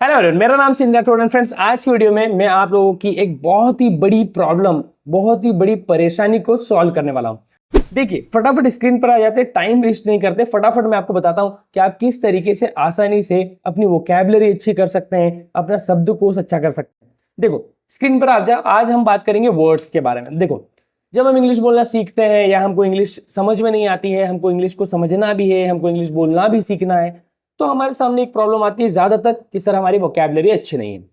Hello everyone, मेरा नाम Scindia and friends, आज की वीडियो में मैं आप लोगों की एक बहुत ही बड़ी प्रॉब्लम, बहुत ही बड़ी परेशानी को सॉल्व करने वाला हूं। देखिए, फटाफट स्क्रीन पर आ जाते हैं, टाइम वेस्ट नहीं करते, फटाफट मैं आपको बताता हूं कि आप किस तरीके से आसानी से अपनी वोकैबुलरी अच्छी कर सकते हैं, अपना शब्दकोश अच्छा कर सकते हैं। देखो, स्क्रीन पर आ जाओ। आज हम बात करेंगे वर्ड्स के बारे में। देखो, जब हम इंग्लिश बोलना सीखते हैं या हमको इंग्लिश समझ में नहीं आती है, हमको इंग्लिश को समझना भी है, हमको इंग्लिश बोलना भी सीखना है, तो हमारे सामने एक प्रॉब्लम आती है ज्यादातर कि सर हमारी वोकैबुलरी अच्छी नहीं है,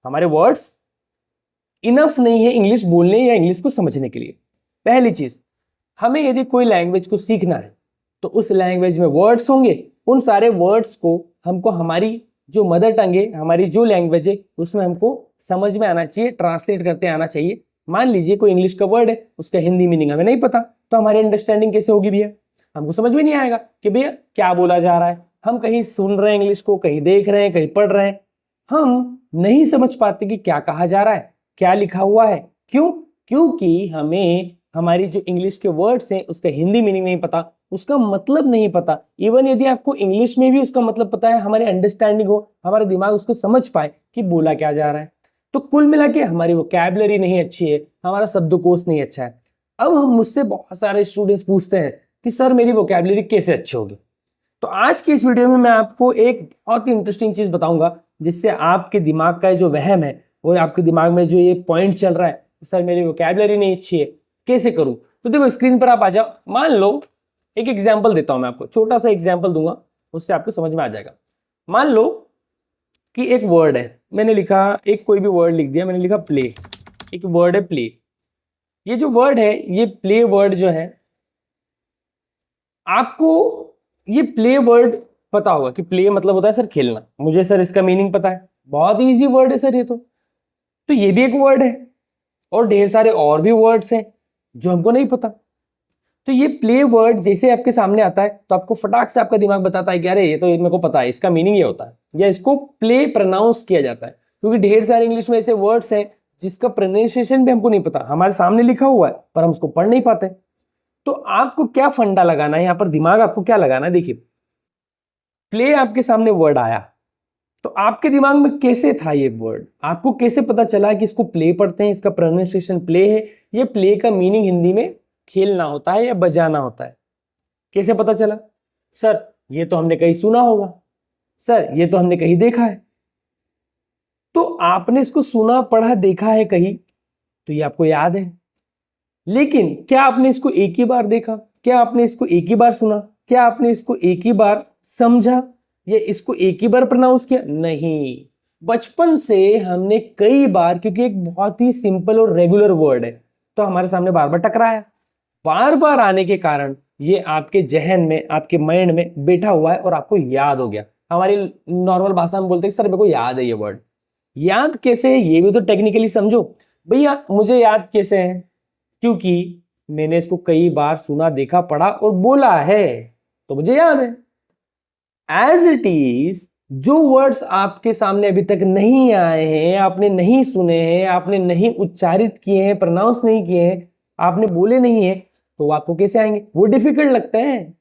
हमारे वर्ड्स इनफ नहीं है इंग्लिश बोलने या इंग्लिश को समझने के लिए। पहली चीज, हमें यदि कोई लैंग्वेज को सीखना है तो उस लैंग्वेज में वर्ड्स होंगे, उन सारे वर्ड्स को हमको हमारी जो मदर टंग है, हमारी जो लैंग्वेज है, उसमें हमको समझ में आना चाहिए, ट्रांसलेट करते आना चाहिए। मान लीजिए कोई इंग्लिश का वर्ड है, उसका हिंदी मीनिंग हमें नहीं पता, तो हमारी अंडरस्टैंडिंग कैसे होगी भैया? हमको समझ में नहीं आएगा कि भैया क्या बोला जा रहा है। हम कहीं सुन रहे हैं इंग्लिश को, कहीं देख रहे हैं, कहीं पढ़ रहे हैं, हम नहीं समझ पाते कि क्या कहा जा रहा है, क्या लिखा हुआ है। क्यों? क्योंकि हमें हमारी जो इंग्लिश के वर्ड्स हैं उसका हिंदी मीनिंग नहीं पता, उसका मतलब नहीं पता। इवन यदि आपको इंग्लिश में भी उसका मतलब पता है, हमारी अंडरस्टैंडिंग हो, हमारा दिमाग उसको समझ पाए कि बोला क्या जा रहा है। तो कुल मिला के हमारी वोकैबुलरी नहीं अच्छी है, हमारा शब्दकोश नहीं अच्छा है। अब हम मुझसे बहुत सारे स्टूडेंट्स पूछते हैं कि सर मेरी वोकैबुलरी कैसे अच्छी होगी। तो आज की इस वीडियो में मैं आपको एक बहुत ही इंटरेस्टिंग चीज बताऊंगा, जिससे आपके दिमाग का जो वहम है, वो आपके दिमाग में जो ये पॉइंट चल रहा है, सर मेरी वोकैबुलरी नहीं अच्छी है, कैसे करूं। तो देखो, स्क्रीन पर आप आ जाओ। मान लो एक एग्जाम्पल देता हूं मैं आपको, छोटा सा एग्जाम्पल दूंगा, उससे आपको समझ में आ जाएगा। मान लो कि एक वर्ड है, मैंने लिखा, एक कोई भी वर्ड लिख दिया, मैंने लिखा प्ले। एक वर्ड है प्ले। ये जो वर्ड है, ये प्ले वर्ड जो है, आपको ये प्ले वर्ड पता होगा कि प्ले मतलब होता है सर खेलना। मुझे सर इसका मीनिंग पता है, बहुत इजी वर्ड है सर ये तो ये भी एक वर्ड है, और ढेर सारे और भी वर्ड्स हैं जो हमको नहीं पता। तो ये प्ले वर्ड जैसे आपके सामने आता है तो आपको फटाक से आपका दिमाग बताता है कि अरे ये तो मेरे को पता है, इसका मीनिंग ये होता है, या इसको प्ले प्रोनाउंस किया जाता है। क्योंकि ढेर सारे इंग्लिश में ऐसे वर्ड्स हैं जिसका प्रोनाउंसिएशन भी हमको नहीं पता, हमारे सामने लिखा हुआ है पर हम उसको पढ़ नहीं पाते। तो आपको क्या फंडा लगाना है यहाँ पर, दिमाग आपको क्या लगाना है? देखिए, प्ले आपके सामने वर्ड आया तो आपके दिमाग में कैसे था ये वर्ड, आपको कैसे पता चला कि इसको प्ले पढ़ते हैं, इसका प्रोनाउंसिएशन प्ले है, ये प्ले का मीनिंग हिंदी में खेलना होता है या बजाना होता है? कैसे पता चला? सर ये तो हमने कहीं सुना होगा, सर ये तो हमने कहीं देखा है। तो आपने इसको सुना, पढ़ा, देखा है कहीं, तो ये आपको याद है। लेकिन क्या आपने इसको एक ही बार देखा? क्या आपने इसको एक ही बार सुना? क्या आपने इसको एक ही बार समझा या इसको एक ही बार प्रोनाउंस किया? नहीं, बचपन से हमने कई बार, क्योंकि एक बहुत ही सिंपल और रेगुलर वर्ड है, तो हमारे सामने बार बार टकराया। बार बार आने के कारण ये आपके जहन में, आपके माइंड में बैठा हुआ है और आपको याद हो गया। हमारी नॉर्मल भाषा में बोलते हैं सर मेरे को याद है ये वर्ड। याद कैसे है ये भी तो टेक्निकली समझो भैया। मुझे याद कैसे है? क्योंकि मैंने इसको कई बार सुना, देखा, पढ़ा और बोला है, तो मुझे याद है। एज इट इज, जो वर्ड्स आपके सामने अभी तक नहीं आए हैं, आपने नहीं सुने हैं, आपने नहीं उच्चारित किए हैं, प्रोनाउंस नहीं किए हैं, आपने बोले नहीं है, तो आपको कैसे आएंगे? वो डिफिकल्ट लगते हैं।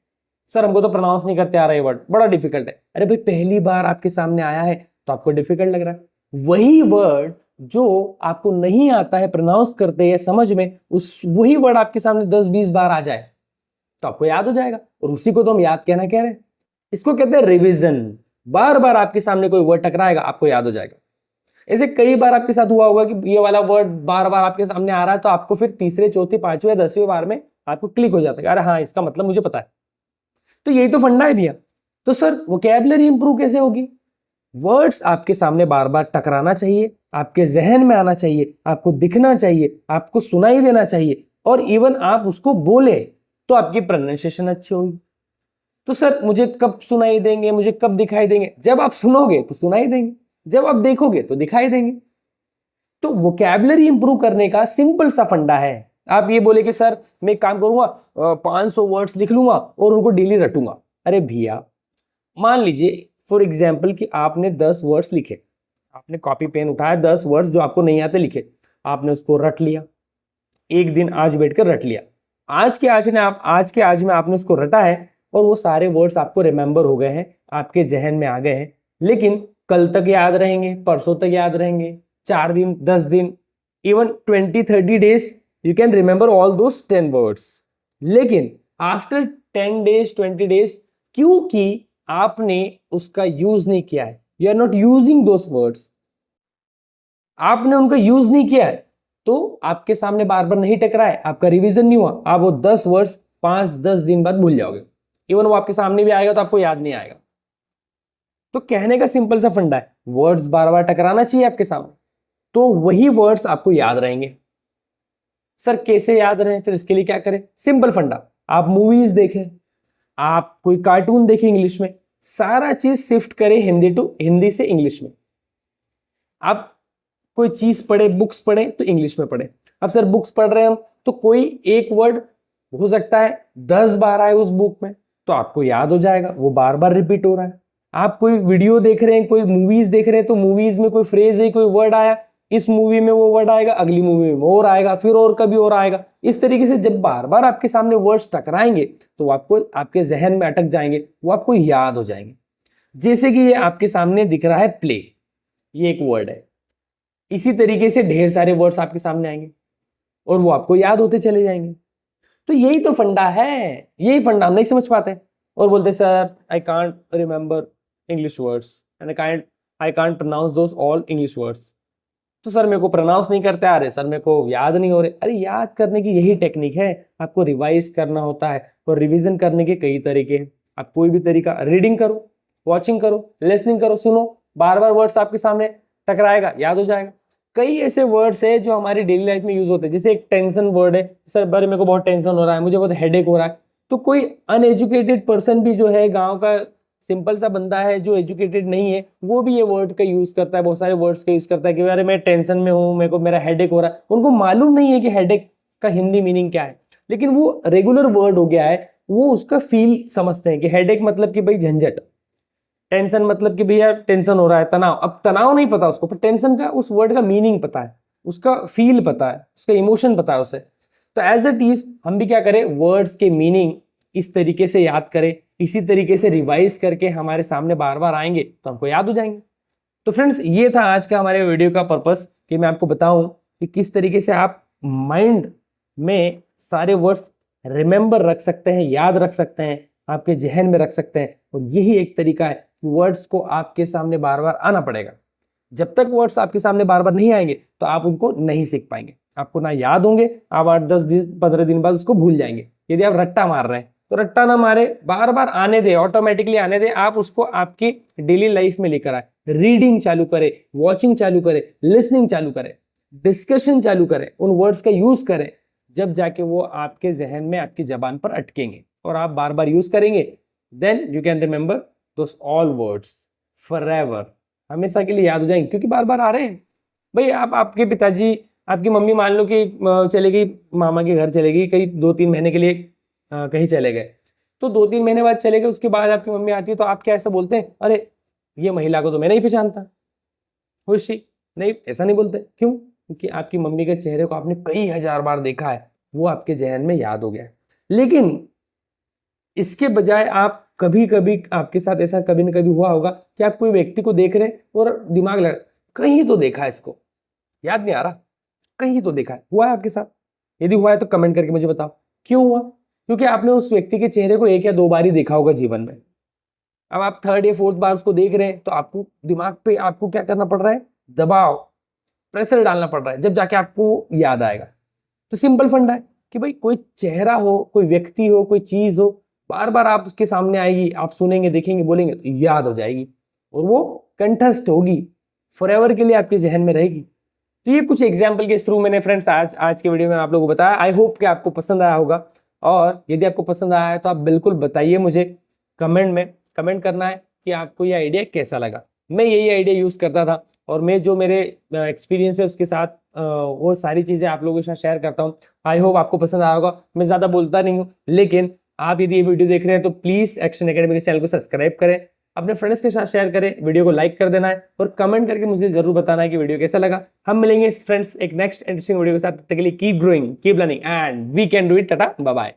सर हमको तो प्रोनाउंस नहीं करते आ रहा है वर्ड, बड़ा डिफिकल्ट है। अरे भाई, पहली बार आपके सामने आया है तो आपको डिफिकल्ट लग रहा है। वही वर्ड जो आपको नहीं आता है प्रोनाउंस करते या समझ में, उस वही वर्ड आपके सामने 10-20 बार आ जाए तो आपको याद हो जाएगा, और उसी को तो हम याद कहना कह रहे हैं। इसको कहते हैं रिवीजन। बार बार आपके सामने कोई वर्ड टकराएगा, आपको याद हो जाएगा। ऐसे कई बार आपके साथ हुआ होगा कि ये वाला वर्ड बार बार आपके सामने आ रहा है, तो आपको फिर तीसरे, चौथे, पांचवें या 10वें बार में आपको क्लिक हो जाता है, अरे हाँ इसका मतलब मुझे पता है। तो यही तो फंडा है भैया। तो सर वोकैबुलरी इंप्रूव कैसे होगी? वर्ड्स आपके सामने बार बार टकराना चाहिए, आपके जहन में आना चाहिए, आपको दिखना चाहिए, आपको सुनाई देना चाहिए, और इवन आप उसको बोले तो आपकी प्रोनाउंसिएशन अच्छी होगी। तो सर मुझे कब सुनाई देंगे, मुझे कब दिखाई देंगे? जब आप सुनोगे तो सुनाई देंगे, जब आप देखोगे तो दिखाई देंगे। तो वोकैबुलरी इंप्रूव करने का सिंपल सा फंडा है। आप ये बोले कि सर मैं एक काम करूंगा, 500 वर्ड्स लिख लूंगा और उनको डेली रटूंगा। अरे भैया, मान लीजिए फॉर एग्जाम्पल कि आपने 10 वर्ड्स लिखे, आपने कॉपी पेन उठाया, 10 वर्ड्स जो आपको नहीं आते लिखे, आपने उसको रट लिया। एक दिन आज बैठकर रट लिया, आज के आज में आपने उसको रटा है, और वो सारे वर्ड्स आपको रिमेंबर हो गए हैं, आपके जहन में आ गए हैं। लेकिन कल तक याद रहेंगे, परसों तक याद रहेंगे, 4 दिन, 10 दिन, even 20-30 days you can remember all those 10 words. लेकिन आफ्टर 10 days 20 days, क्योंकि आपने उसका यूज नहीं किया है, you are not using those words, आपने उनका यूज नहीं किया है, तो आपके सामने बार बार नहीं टकरा है, आपका रिवीजन नहीं हुआ, आप वो 10 वर्ड्स 5-10 दिन बाद भूल जाओगे, इवन वो आपके सामने भी आएगा तो आपको याद नहीं आएगा। तो कहने का सिंपल सा फंडा है, वर्ड्स बार बार टकराना चाहिए आपके सामने, तो वही वर्ड्स आपको याद रहेंगे। सर कैसे याद रहे, फिर इसके लिए क्या करें? सिंपल फंडा, आप मूवीज देखें, आप कोई कार्टून देखें इंग्लिश में, सारा चीज शिफ्ट करें हिंदी से इंग्लिश में। आप कोई चीज पढ़े, बुक्स पढ़े तो इंग्लिश में पढ़े। अब सर बुक्स पढ़ रहे हैं हम, तो कोई एक वर्ड हो सकता है 10 बार आए उस बुक में, तो आपको याद हो जाएगा, वो बार बार रिपीट हो रहा है। आप कोई वीडियो देख रहे हैं, कोई मूवीज देख रहे हैं, तो मूवीज में कोई फ्रेज है, कोई वर्ड आया, इस मूवी में वो वर्ड आएगा, अगली मूवी में और आएगा, फिर और कभी और आएगा। इस तरीके से जब बार बार आपके सामने वर्ड्स टकराएंगे तो आपको आपके जहन में अटक जाएंगे, वो आपको याद हो जाएंगे। जैसे कि ये आपके सामने दिख रहा है प्ले, ये एक वर्ड है, इसी तरीके से ढेर सारे वर्ड्स आपके सामने आएंगे और वो आपको याद होते चले जाएंगे। तो यही तो फंडा है, यही फंडा हम नहीं समझ पाते और बोलते sir I can't remember English words and I can't pronounce those all English words. तो सर मेरे को प्रोनाउंस नहीं करते आ रहे, सर मेरे को याद नहीं हो रहे। अरे याद करने की यही टेक्निक है, आपको रिवाइज करना होता है और रिवीजन करने के कई तरीके हैं। आप कोई भी तरीका, रीडिंग करो, वॉचिंग करो, लिसनिंग करो, सुनो, बार बार वर्ड्स आपके सामने टकराएगा, याद हो जाएगा। कई ऐसे वर्ड्स है जो हमारी डेली लाइफ में यूज होते हैं, जैसे एक टेंशन वर्ड है, सर बारे मेरे को बहुत टेंशन हो रहा है, मुझे बहुत हेडेक हो रहा है। तो कोई अनएजुकेटेड पर्सन भी जो है, गांव का सिंपल सा बंदा है जो एजुकेटेड नहीं है, वो भी ये वर्ड का यूज करता है, बहुत सारे वर्ड्स का यूज करता है कि अरे मैं टेंशन में हूँ, मेरे को मेरा हेडेक हो रहा है। उनको मालूम नहीं है कि हेडेक का हिंदी मीनिंग क्या है, लेकिन वो रेगुलर वर्ड हो गया है, वो उसका फील समझते हैं कि हेडेक मतलब कि भाई झंझट, टेंशन मतलब कि भैया टेंशन हो रहा है, तनाव। अब तनाव नहीं पता उसको, पर टेंशन का उस वर्ड का मीनिंग पता है, उसका फील पता है, उसका इमोशन पता है उसे। तो एज इट इज हम भी क्या करें, वर्ड्स के मीनिंग इस तरीके से याद करें, इसी तरीके से रिवाइज करके हमारे सामने बार बार आएंगे तो हमको याद हो जाएंगे। तो फ्रेंड्स ये था आज का हमारे वीडियो का पर्पस, कि मैं आपको बताऊं कि किस तरीके से आप माइंड में सारे वर्ड्स रिमेंबर रख सकते हैं, याद रख सकते हैं, आपके जहन में रख सकते हैं। और यही एक तरीका है कि वर्ड्स को आपके सामने बार बार आना पड़ेगा। जब तक वर्ड्स आपके सामने बार बार नहीं आएंगे तो आप उनको नहीं सीख पाएंगे, आपको ना याद होंगे, आप 8-10 दिन 15 दिन बाद उसको भूल जाएंगे। यदि आप रट्टा मार रहे हैं तो रट्टा ना मारे, बार बार आने दे, ऑटोमेटिकली आने दे, आप उसको आपकी डेली लाइफ में लेकर आए, रीडिंग चालू करें, वॉचिंग चालू करें, लिसनिंग चालू करें, डिस्कशन चालू करें, उन वर्ड्स का यूज करें, जब जाके वो आपके जहन में, आपकी जबान पर अटकेंगे और आप बार बार यूज करेंगे, then you can remember those all words forever, हमेशा के लिए याद हो जाएंगे, क्योंकि बार बार आ रहे हैं। भाई आपके पिताजी, आपकी मम्मी मान लो कि चले गई, मामा के घर चले गई, कहीं 2-3 महीने के लिए कहीं चले गए, तो 2-3 महीने बाद चले गए, उसके बाद आपकी मम्मी आती है तो आप क्या ऐसा बोलते हैं, अरे ये महिला को तो मैं नहीं पहचानता, खुशी नहीं, ऐसा नहीं बोलते। क्यों? क्योंकि आपकी मम्मी के चेहरे को आपने कई हजार बार देखा है, वो आपके जहन में याद हो गया है। लेकिन इसके बजाय आप कभी कभी, आपके साथ ऐसा कभी ना कभी हुआ होगा कि आप कोई व्यक्ति को देख रहे हैं और दिमाग लगा, कहीं तो देखा है इसको, याद नहीं आ रहा, कहीं तो देखा है। हुआ है आपके साथ? यदि हुआ है तो कमेंट करके मुझे बताओ क्यों हुआ। क्योंकि आपने उस व्यक्ति के चेहरे को 1 या 2 बार ही देखा होगा जीवन में। अब आप 3rd या 4th बार उसको देख रहे हैं तो आपको दिमाग पे आपको क्या करना पड़ रहा है, दबाव, प्रेशर डालना पड़ रहा है, जब जाके आपको याद आएगा। तो सिंपल फंडा है कि भाई कोई चेहरा हो, कोई व्यक्ति हो, कोई चीज हो, बार बार आप उसके सामने आएगी, आप सुनेंगे, देखेंगे, बोलेंगे तो याद हो जाएगी और वो कंठस्थ होगी, फॉरएवर के लिए आपके जहन में रहेगी। तो ये कुछ एग्जाम्पल के थ्रू मैंने फ्रेंड्स आज के वीडियो में आप लोगों को बताया। आई होप कि आपको पसंद आया होगा, और यदि आपको पसंद आया है तो आप बिल्कुल बताइए मुझे कमेंट में। कमेंट करना है कि आपको ये आइडिया कैसा लगा। मैं यही आइडिया यूज़ करता था और मैं जो मेरे एक्सपीरियंस है उसके साथ वो सारी चीज़ें आप लोगों के साथ शेयर करता हूँ। आई होप आपको पसंद आया होगा। मैं ज़्यादा बोलता नहीं हूँ, लेकिन आप यदि ये वीडियो देख रहे हैं तो प्लीज़ एक्शन एकेडमी के चैनल को सब्सक्राइब करें, अपने फ्रेंड्स के साथ शेयर करें, वीडियो को लाइक कर देना है और कमेंट करके मुझे जरूर बताना है कि वीडियो कैसा लगा। हम मिलेंगे फ्रेंड्स एक नेक्स्ट इंटरेस्टिंग वीडियो के साथ। तब तक के लिए keep growing, keep learning and we can do it. Tata, bye bye.